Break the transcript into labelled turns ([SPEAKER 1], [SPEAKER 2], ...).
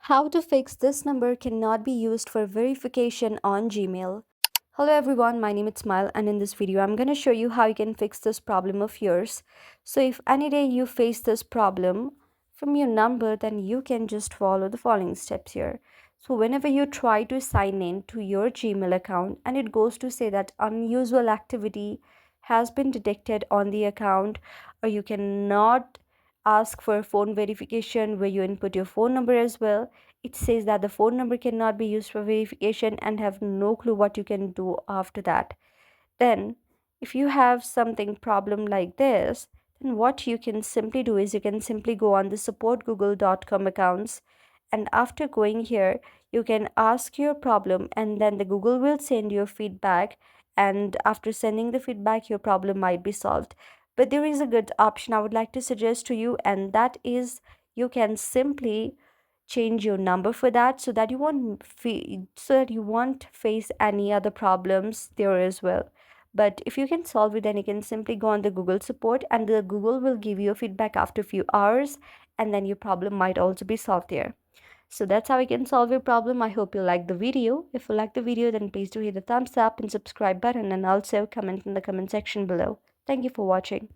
[SPEAKER 1] How to fix this number cannot be used for verification on Gmail. Hello everyone, my name is Smile and in this video I'm going to show you how you can fix this problem of yours. So if any day you face this problem from your number, then you can just follow the following steps here. So whenever you try to sign in to your Gmail account and it goes to say that unusual activity has been detected on the account, or you cannot ask for phone verification where you input your phone number as well. It says that the phone number cannot be used for verification and have no clue what you can do after that. Then if you have something problem like this, then what you can simply do is you can simply go on the supportgoogle.com accounts, and after going here you can ask your problem and then the Google will send you feedback, and after sending the feedback your problem might be solved. But there is a good option I would like to suggest to you, and that is you can simply change your number for that so that you won't face any other problems there as well. But if you can solve it, then you can simply go on the Google support and the Google will give you a feedback after a few hours, and then your problem might also be solved there. So that's how you can solve your problem. I hope you like the video. If you like the video, then please do hit the thumbs up and subscribe button, and also comment in the comment section below. Thank you for watching.